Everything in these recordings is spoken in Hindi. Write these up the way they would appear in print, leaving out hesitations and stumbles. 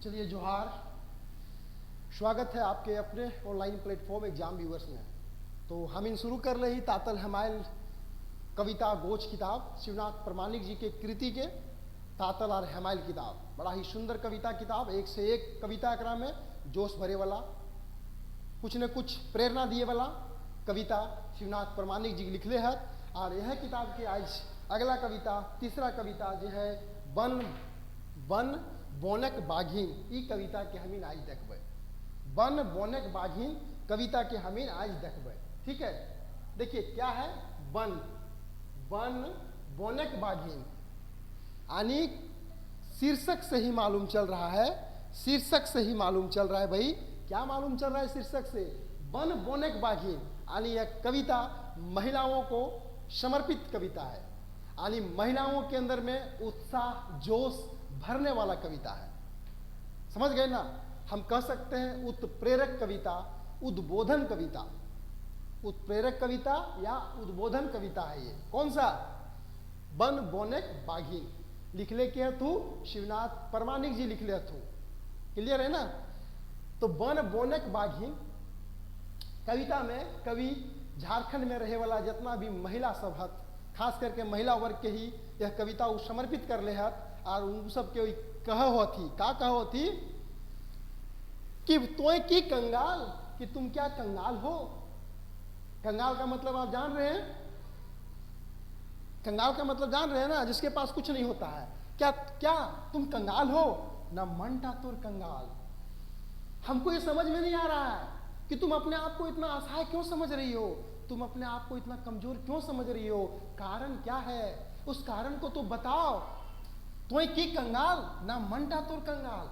चलिए जोहार। स्वागत है आपके अपने ऑनलाइन प्लेटफॉर्म एग्जाम व्यूअर्स में। तो हम इन शुरू कर रहे ही तातल हमायल कविता गोच किताब शिवनाथ प्रमाणिक जी के कृति के तातल और हमायल किताब, बड़ा ही सुंदर कविता किताब, एक से एक कविता एकरा में जोश भरे वाला, कुछ न कुछ प्रेरणा दिए वाला कविता शिवनाथ प्रमाणिक जी लिखले है। और यह किताब के आज अगला कविता, तीसरा कविता जो है बन बन बोनक बाघिन, ई कविता के हमीन आज देखबे। बन बोनक बाघिन कविता के हमीन आज देखबे। ठीक है, देखिए क्या है बन बन बोनक बाघिन, यानी शीर्षक से ही मालूम चल रहा है, शीर्षक से ही मालूम चल रहा है भाई। क्या मालूम चल रहा है शीर्षक से? बन बोनक बाघिन, यानी यह कविता महिलाओं को समर्पित कविता है, यानी महिलाओं के अंदर में उत्साह जोश भरने वाला कविता है। समझ गए ना? हम कह सकते हैं उत्प्रेरक कविता, उद्बोधन कविता, उत्प्रेरक कविता या उद्बोधन कविता है ये। कौन सा? बन बोनक बाघिन लिखले के हथु शिवनाथ प्रमाणिक जी लिखले हथु। क्लियर है ना? तो बन बोनक बाघिन कविता में कवि झारखंड में रहे वाला जितना भी महिला सब हत, खास करके महिला वर्ग के ही यह कविता समर्पित कर ले हत। और उन सब के कह होती का कह होती कि तोय की कंगाल, कि तुम क्या कंगाल हो। कंगाल का मतलब आप जान रहे हैं? कंगाल का मतलब जान रहे हैं ना? जिसके पास कुछ नहीं होता है। क्या क्या तुम कंगाल हो? ना मनटा तोर कंगाल। हमको ये समझ में नहीं आ रहा है कि तुम अपने आप को इतना असहाय क्यों समझ रही हो, तुम अपने आप को इतना कमजोर क्यों समझ रही हो। कारण क्या है? उस कारण को तो बताओ। तो की कंगाल ना मनटा तोर कंगाल,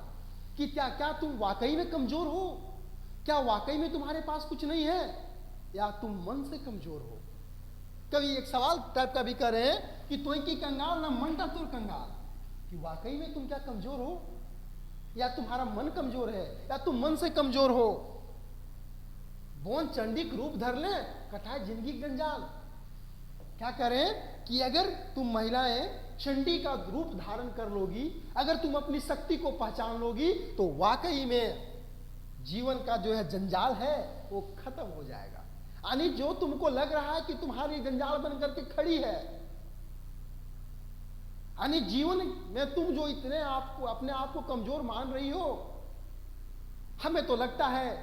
कि क्या क्या तुम वाकई में कमजोर हो? क्या वाकई में तुम्हारे पास कुछ नहीं है, या तुम मन से कमजोर हो? कभी एक सवाल टाइप का भी कर रहे हैं कि तोय की कंगाल ना मनटा तोर कंगाल, कि वाकई में तुम क्या कमजोर हो, या तुम्हारा मन कमजोर है, या तुम मन से कमजोर हो। बोन चंडिक रूप धर ले कटाए जिंदगी गंजाल। क्या करें कि अगर तुम महिलाएं चंडी का रूप धारण कर लोगी, अगर तुम अपनी शक्ति को पहचान लोगी, तो वाकई में जीवन का जो है जंजाल है वो खत्म हो जाएगा। यानी जो तुमको लग रहा है कि तुम्हारी जंजाल बन करके खड़ी है, यानी जीवन में तुम जो इतने आपको अपने आप को कमजोर मान रही हो, हमें तो लगता है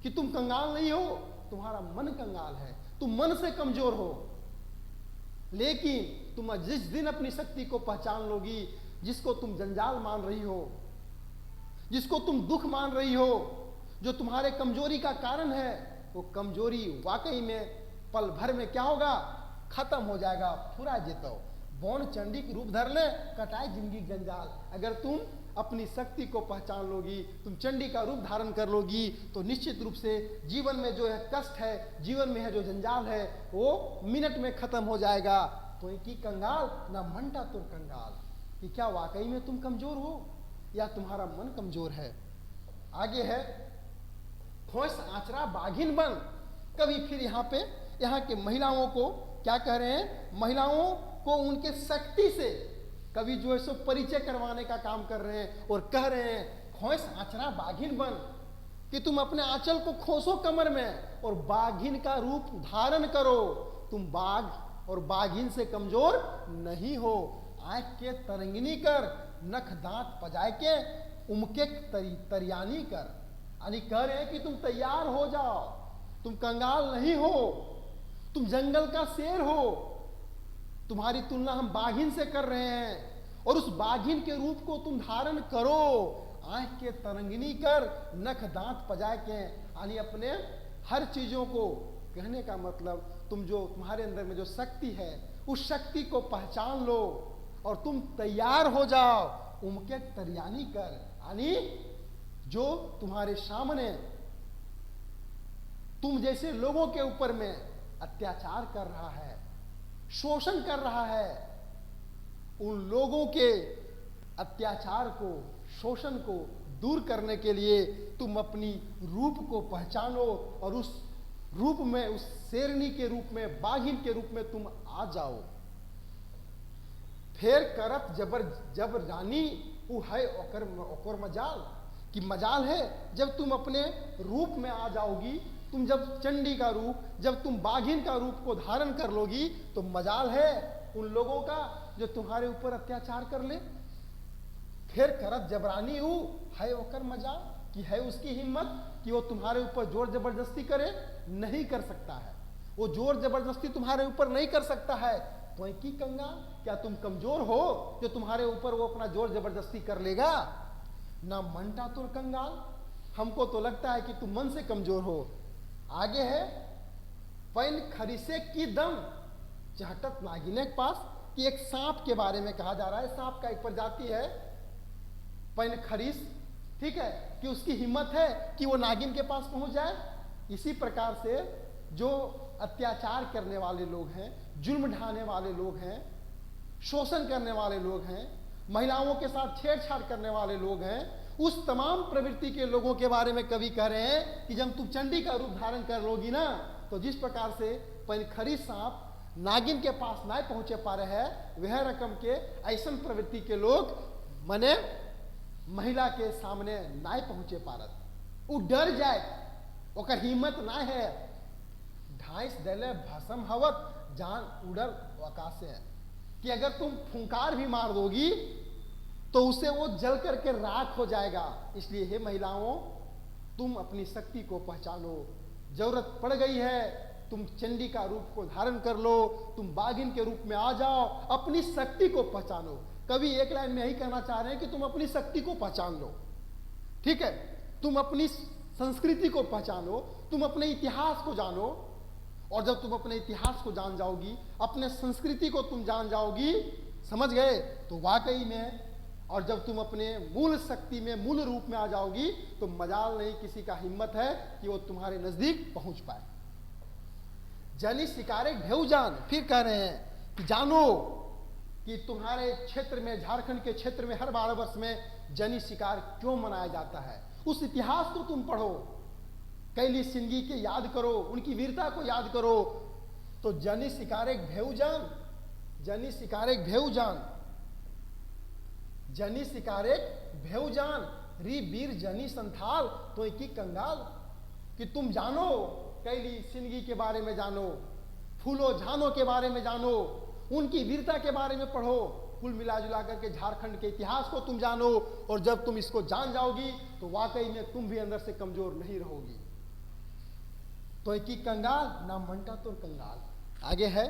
कि तुम कंगाल नहीं हो, तुम्हारा मन कंगाल है, तुम मन से कमजोर हो। लेकिन तुम जिस दिन अपनी शक्ति को पहचान लोगी, जिसको तुम जंजाल मान रही हो, जिसको तुम दुख मान रही हो, जो तुम्हारे कमजोरी का कारण है, वो कमजोरी वाकई में पल भर में क्या होगा? खत्म हो जाएगा, फुरा जेतो। बौन चंडी के रूप धर ले कटाए जिंदगी जंजाल। अगर तुम अपनी शक्ति को पहचान लोगी, तुम चंडी का रूप धारण कर लोगी, तो निश्चित रूप से जीवन में जो है कष्ट है, जीवन में है जो जंजाल है, वो मिनट में खत्म हो जाएगा। तो की कंगाल ना मनटा तुर कंगाल, कि क्या वाकई में तुम कमजोर हो, या तुम्हारा मन कमजोर है। आगे है खोस आचरा बाघिन बन। कभी फिर यहाँ के महिलाओं को क्या कह रहे हैं? महिलाओं को उनके शक्ति से कभी जो है सो परिचय करवाने का काम कर रहे हैं, और कह रहे हैं खोस आचरा बाघिन बन, कि तुम अपने आंचल को खोसो कमर में और बाघिन का रूप धारण करो। तुम बाघ और बाघिन से कमजोर नहीं हो। आंख के तरंगिनी कर, नख दांत पजाए के उमके तरियानी कर। यानी कह रहे हैं कि तुम तैयार हो जाओ, तुम कंगाल नहीं हो, तुम जंगल का शेर हो। तुम्हारी तुलना हम बाघिन से कर रहे हैं, और उस बाघिन के रूप को तुम धारण करो। आंख के तरंगिनी कर, नख दांत पजाए के, यानी अपने हर चीजों को, कहने का मतलब तुम जो तुम्हारे अंदर में जो शक्ति है, उस शक्ति को पहचान लो और तुम तैयार हो जाओ। उमके तरियानी कर, यानी जो तुम्हारे सामने तुम जैसे लोगों के ऊपर में अत्याचार कर रहा है, शोषण कर रहा है, उन लोगों के अत्याचार को, शोषण को दूर करने के लिए तुम अपनी रूप को पहचानो, और उस रूप में, उस शेरनी के रूप में, बाघिन के रूप में तुम आ जाओ। फेर करत जब रानी उ है ओकर मजाल, कि मजाल है जब तुम अपने रूप में आ जाओगी, तुम जब चंडी का रूप, जब तुम बाघिन का रूप को धारण कर लोगी, तो मजाल है उन लोगों का जो तुम्हारे ऊपर अत्याचार कर ले। फिर करत जबरानी हूं है ओकर मजाल, कि है उसकी हिम्मत कि वो तुम्हारे ऊपर जोर जबरदस्ती करे, नहीं कर सकता है। वो जोर जबरदस्ती तुम्हारे ऊपर नहीं कर सकता है। तो की कंगाल, क्या तुम कमजोर हो जो तुम्हारे ऊपर वो अपना जोर जबरदस्ती कर लेगा? ना मनता तुर कंगाल, हमको तो लगता है कि तुम मन से कमजोर हो। आगे है पैन खरीसे की दम चहटत नागिने के पास, कि एक सांप के बारे में कहा जा रहा है। सांप का एक प्रजाति है पैन खरीस, ठीक है, कि उसकी हिम्मत है कि वो नागिन के पास पहुंच जाए। इसी प्रकार से जो अत्याचार करने वाले लोग हैं, जुल्म ढाने वाले लोग हैं, शोषण करने वाले लोग हैं, महिलाओं के साथ छेड़छाड़ करने वाले लोग हैं, उस तमाम प्रवृत्ति के लोगों के बारे में कवि कह रहे हैं कि जब तुम चंडी का रूप धारण कर लोगी ना, तो जिस प्रकार से पैनखरी सांप नागिन के पास ना पहुंचे पा रहे हैं, वह रकम के ऐसन प्रवृत्ति के लोग मने महिला के सामने ना पहुंचे पारत, वो डर जाए, ओकर हिम्मत ना है। ढाइस देले भस्म हवत जान उड़ल आकाश से, कि अगर तुम फुंकार भी मार दोगी तो उसे वो जल करके राख हो जाएगा। इसलिए हे महिलाओं, तुम अपनी शक्ति को पहचानो, जरूरत पड़ गई है, तुम चंडी का रूप को धारण कर लो, तुम बाघिन के रूप में आ जाओ, अपनी शक्ति को पहचानो। कवि एक लाइन में यही कहना चाह रहे हैं कि तुम अपनी शक्ति को पहचान लो, ठीक है, तुम अपनी संस्कृति को पहचानो, तुम अपने इतिहास को जानो, और जब तुम अपने इतिहास को जान जाओगी, अपने संस्कृति को तुम जान जाओगी, समझ गए, तो वाकई में, और जब तुम अपने मूल शक्ति में, मूल रूप में आ जाओगी, तो मजाल नहीं किसी का हिम्मत है कि वो तुम्हारे नजदीक पहुंच पाए। जनी शिकारे घेऊ जान, फिर कह रहे हैं कि जानो कि तुम्हारे क्षेत्र में, झारखंड के क्षेत्र में हर 12 वर्ष में जनी शिकार क्यों मनाया जाता है, उस इतिहास को तुम पढ़ो, कैली सिंगी के याद करो, उनकी वीरता को याद करो। तो जनी शिकारे घेऊ जान, जनी शिकारे घेऊ जान, जनी शिकारे घेऊ जान, री वीर जनी संथाल तो की कंगाल, कि तुम जानो, कैली सिंगी के बारे में जानो, फूलो झानो के बारे में जानो, उनकी वीरता के बारे में पढ़ो, कुल मिला जुला करके झारखंड के इतिहास को तुम जानो, और जब तुम इसको जान जाओगी तो वाकई में तुम भी अंदर से कमजोर नहीं रहोगी। तो की कंगाल ना मनता तो कंगाल। आगे है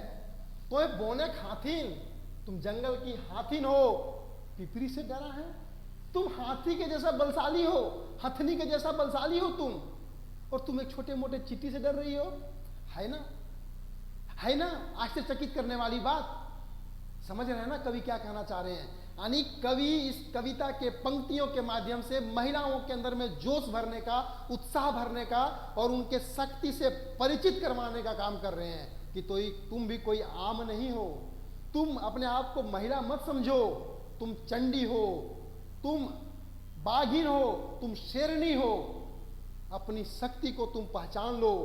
तो बोने हाथीन, तुम जंगल की हाथीन हो, पिपरी से डरा है, तुम हाथी के जैसा बलशाली हो, हथनी के जैसा बलशाली हो तुम, और तुम एक छोटे मोटे चींटी से डर रही हो, है ना, है ना, आश्चर्यचकित करने वाली बात। समझ रहे हैं ना कवि क्या कहना चाह रहे हैं? यानी कवि इस कविता के पंक्तियों के माध्यम से महिलाओं के अंदर में जोश भरने का, उत्साह भरने का, और उनके शक्ति से परिचित करवाने का काम कर रहे हैं कि तो तुम भी कोई आम नहीं हो, तुम अपने आप को महिला मत समझो, तुम चंडी हो, तुम बाघिन हो, तुम शेरनी हो, अपनी शक्ति को तुम पहचान लो।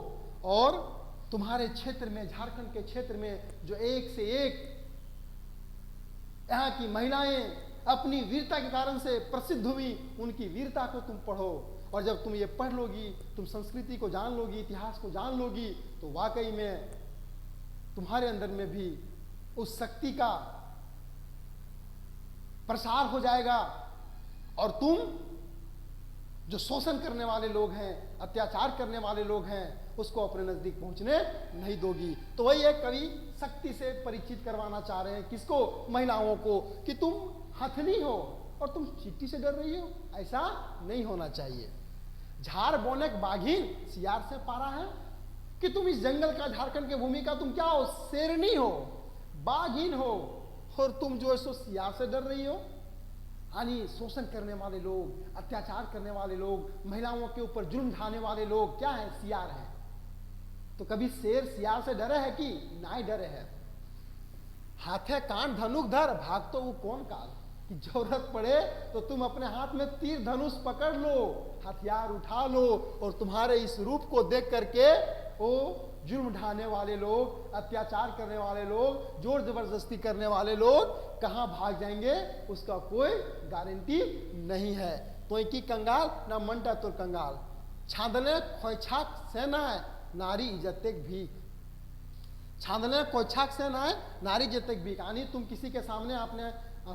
और तुम्हारे क्षेत्र में, झारखंड के क्षेत्र में जो एक से एक यहाँ की महिलाएं अपनी वीरता के कारण से प्रसिद्ध हुई, उनकी वीरता को तुम पढ़ो, और जब तुम ये पढ़ लोगी, तुम संस्कृति को जान लोगी, इतिहास को जान लोगी, तो वाकई में तुम्हारे अंदर में भी उस शक्ति का प्रसार हो जाएगा, और तुम जो शोषण करने वाले लोग हैं, अत्याचार करने वाले लोग हैं, उसको अपने नजदीक पहुंचने नहीं दोगी। तो वही एक कवि शक्ति से परिचित करवाना चाह रहे हैं, किसको? महिलाओं को, कि तुम हथनी हो और तुम चींटी से डर रही हो, ऐसा नहीं होना चाहिए। झार बोनक बाघिन सियार से पारा है, कि तुम इस जंगल का, झारखंड की भूमि का तुम क्या हो? शेरनी हो, बाघिन हो, और तुम जो है सो सियार से डर रही हो। यानी शोषण करने वाले लोग, अत्याचार करने वाले लोग, महिलाओं के ऊपर जुल्म ढाने वाले लोग क्या है? सियार है। तो कभी शेर सियार से डरे है कि नहीं डरे है? हाथे कान धनुक धर, भाग तो वो कौन काल, कि जरूरत पड़े तो तुम अपने हाथ में तीर धनुष पकड़ लो, हथियार उठा लो, और तुम्हारे इस रूप को देख करके वो जुर्म ढाने वाले लोग, अत्याचार करने वाले लोग, जोर जबरदस्ती करने वाले लोग कहाँ भाग जाएंगे उसका कोई गारंटी नहीं है। तो की कंगाल ना मंटा तुर कंगाल, छांदने खोइछाक से ना है नारी इज्जतेक भीख, छांदने कोछाक से ना है नारी इज्जतेक भीख। यानी तुम किसी के सामने अपने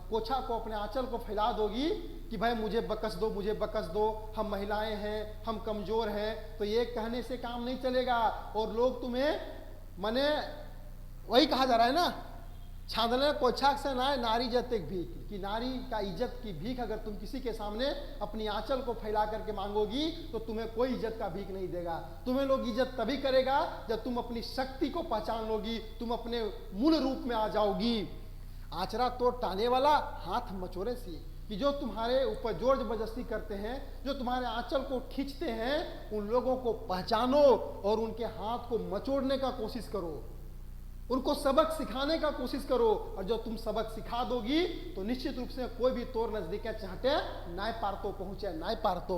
कोछा को, अपने आंचल को फैला दोगी कि भाई मुझे बकस दो, मुझे बकस दो, हम महिलाएं हैं, हम कमजोर हैं, तो ये कहने से काम नहीं चलेगा। और लोग तुम्हें माने वही कहा जा रहा है ना, छांदने कोछाक से ना है नारी इज्जत एक भीख, कि नारी का इज्जत की भीख अगर तुम किसी के सामने अपनी आंचल को फैला करके मांगोगी तो तुम्हें कोई इज्जत का भीख नहीं देगा। तुम्हें लोग इज्जत तभी करेगा जब तुम अपनी शक्ति को पहचान लोगी, तुम अपने मूल रूप में आ जाओगी। आचरा तो टाने वाला हाथ मचोरे सी, कि जो तुम्हारे ऊपर जोर जबरदस्ती करते हैं, जो तुम्हारे आंचल को खींचते हैं, उन लोगों को पहचानो और उनके हाथ को मचोड़ने का कोशिश करो, उनको सबक सिखाने का कोशिश करो। और जो तुम सबक सिखा दोगी तो निश्चित रूप से कोई भी तोर नजदीक चाहते नाय पारतो पहुंचे, नाय पारतो।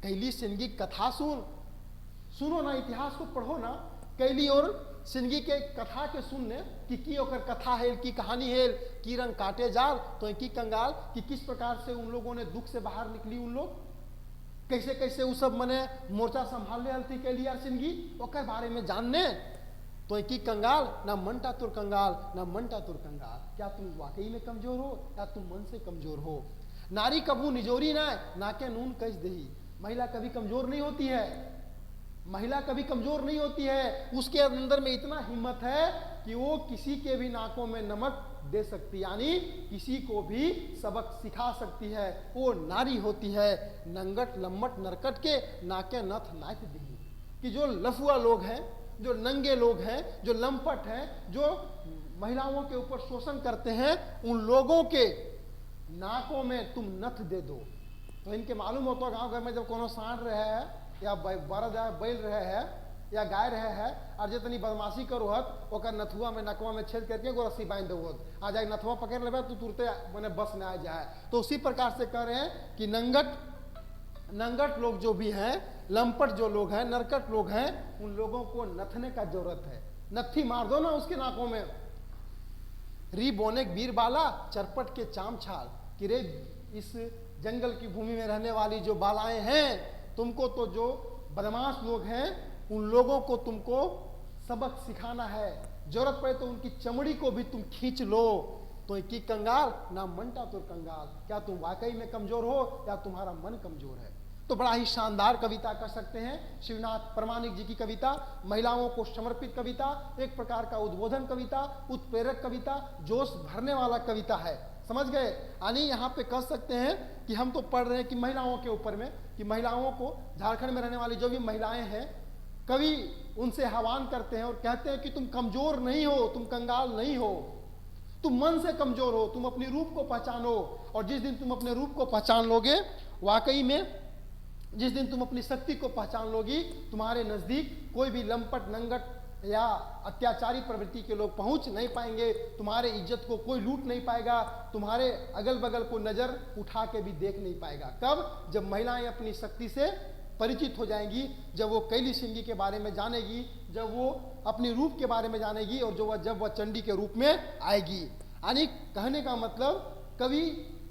कैली सिंगी कथा सुनो ना, इतिहास को पढ़ो ना, कैली और सिंगी के कथा के सुनने कि ओकर कथा है, की कहानी है, की रंग काटे जाल तो की कंगाल, कि किस प्रकार से उन लोगों ने दुख से बाहर निकली, उन लोग कैसे कैसे वो सब मने मोर्चा संभालने हल्थी कैली और सिंगी, ओकर बारे में जानने तो की कंगाल ना मनटा तुर कंगाल, ना मनटा तुर कंगाल। क्या तुम वाकई में कमजोर हो या तुम मन से कमजोर हो? नारी कबू निजोरी ना के नून कस दही। महिला कभी कमजोर नहीं होती है, महिला कभी कमजोर नहीं होती है। उसके अंदर में इतना हिम्मत है कि वो किसी के भी नाकों में नमक दे सकती, यानी किसी को भी सबक सिखा सकती है। वो नारी होती है। नंगट लम्बट नरकट के नाके नथ नाच दी, कि जो लफुआ लोग हैं, जो नंगे लोग हैं, जो लंपट हैं, जो महिलाओं के ऊपर शोषण करते हैं, उन लोगों के नाकों में तुम नथ दे दो। तो इनके मालूम होता गांव घर में जब कोनो सांड रहे है या बरद बैल रहे है या गाय रहे है और जितनी बदमाशी करो हत ओकर नथुआ में नकवा में छेद करके एगो रस्सी बांध दो, आ जाए नथुआ पकड़ लेबे तो तुरंते मैंने बस में आ जाए। तो उसी प्रकार से कह रहे हैं कि नंगट लोग जो भी हैं, लंपट जो लोग हैं, नरकट लोग हैं, उन लोगों को नथने का जरूरत है। नत्थी मार दो ना उसके नाकों में। री बोने बीरबाला चरपट के चाम छाल, कि रे इस जंगल की भूमि में रहने वाली जो बालाएं हैं, तुमको तो जो बदमाश लोग हैं उन लोगों को तुमको सबक सिखाना है। जरूरत पड़े तो उनकी चमड़ी को भी तुम खींच लो। तो की कंगाल ना मनटा तुर कंगाल, क्या तुम वाकई में कमजोर हो या तुम्हारा मन कमजोर है? तो बड़ा ही शानदार कविता कर सकते हैं शिवनाथ प्रमाणिक जी की कविता, महिलाओं को समर्पित कविता, एक प्रकार का उद्बोधन कविता, उत्प्रेरक कविता, जोश भरने वाला कविता है। समझ गए? यानी यहाँ पे कह सकते हैं कि हम तो पढ़ रहे हैं कि महिलाओं के ऊपर में, कि महिलाओं को झारखंड में रहने वाली जो भी महिलाएं हैं, कवि उनसे आह्वान करते हैं और कहते हैं कि तुम कमजोर नहीं हो, तुम कंगाल नहीं हो, तुम मन से कमजोर हो, तुम अपने रूप को पहचानो। और जिस दिन तुम अपने रूप को पहचान लोगे, वाकई में जिस दिन तुम अपनी शक्ति को पहचान लोगी, तुम्हारे नजदीक कोई भी लंपट नंगट या अत्याचारी प्रवृत्ति के लोग पहुंच नहीं पाएंगे, तुम्हारे इज्जत को कोई लूट नहीं पाएगा, तुम्हारे अगल बगल को नजर उठा के भी देख नहीं पाएगा। कब? जब महिलाएं अपनी शक्ति से परिचित हो जाएंगी, जब वो कैली सिंगी के बारे में जानेगी, जब वो अपनी रूप के बारे में जानेगी और जब वह चंडी के रूप में आएगी। यानी कहने का मतलब कवि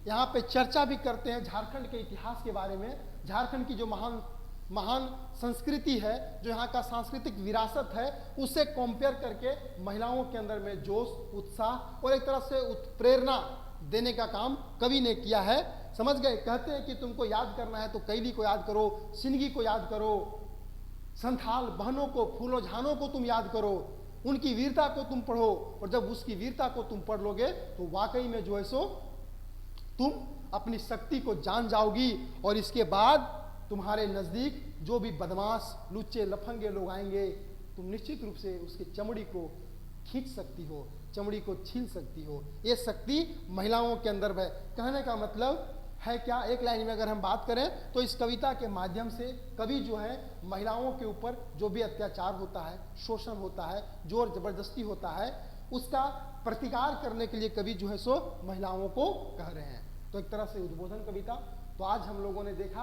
यहाँ पे चर्चा भी करते हैं झारखंड के इतिहास के बारे में, झारखंड की जो महान संस्कृति है, जो यहाँ का सांस्कृतिक विरासत है, उसे कंपेयर करके महिलाओं के अंदर में जोश, उत्साह और एक तरह से उत्प्रेरणा देने का काम कवि ने किया है। समझ गए? कहते हैं कि तुमको याद करना है तो कैली को याद करो, सिंगी को याद करो, संथाल बहनों को, फूलो झानों को तुम याद करो, उनकी वीरता को तुम पढ़ो। और जब उसकी वीरता को तुम पढ़ लोगे तो वाकई में जो है सो तुम अपनी शक्ति को जान जाओगी। और इसके बाद तुम्हारे नजदीक जो भी बदमाश लुच्चे लफंगे लोग आएंगे, तुम निश्चित रूप से उसकी चमड़ी को खींच सकती हो, चमड़ी को छील सकती हो। ये शक्ति महिलाओं के अंदर है। कहने का मतलब है क्या, एक लाइन में अगर हम बात करें तो इस कविता के माध्यम से कवि जो है महिलाओं के ऊपर जो भी अत्याचार होता है, शोषण होता है, जोर जबरदस्ती होता है, उसका प्रतिकार करने के लिए कवि जो है सो महिलाओं को कह रहे हैं। तो एक तरह से उद्बोधन कविता। तो आज हम लोगों ने देखा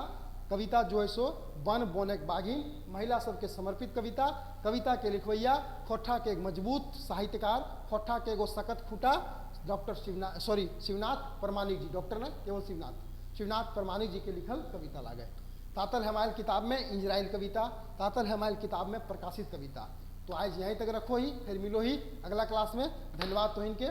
कविता जो है सो बन बोनेक बागिन, महिला सबके समर्पित कविता। कविता के लिखवैया खोट्ठा के एक मजबूत साहित्यकार, खोट्ठा के एगो सकत फूटा डॉक्टर शिवनाथ परमानिक जी, डॉक्टर न केवल शिवनाथ परमानिक जी के लिखल कविता लागे। तातल हमारे किताब में इंजराइल कविता, तातल हमारे किताब में प्रकाशित कविता। तो आज यहीं तक रखो ही, फिर मिलो ही अगला क्लास में। धन्यवाद तो इनके।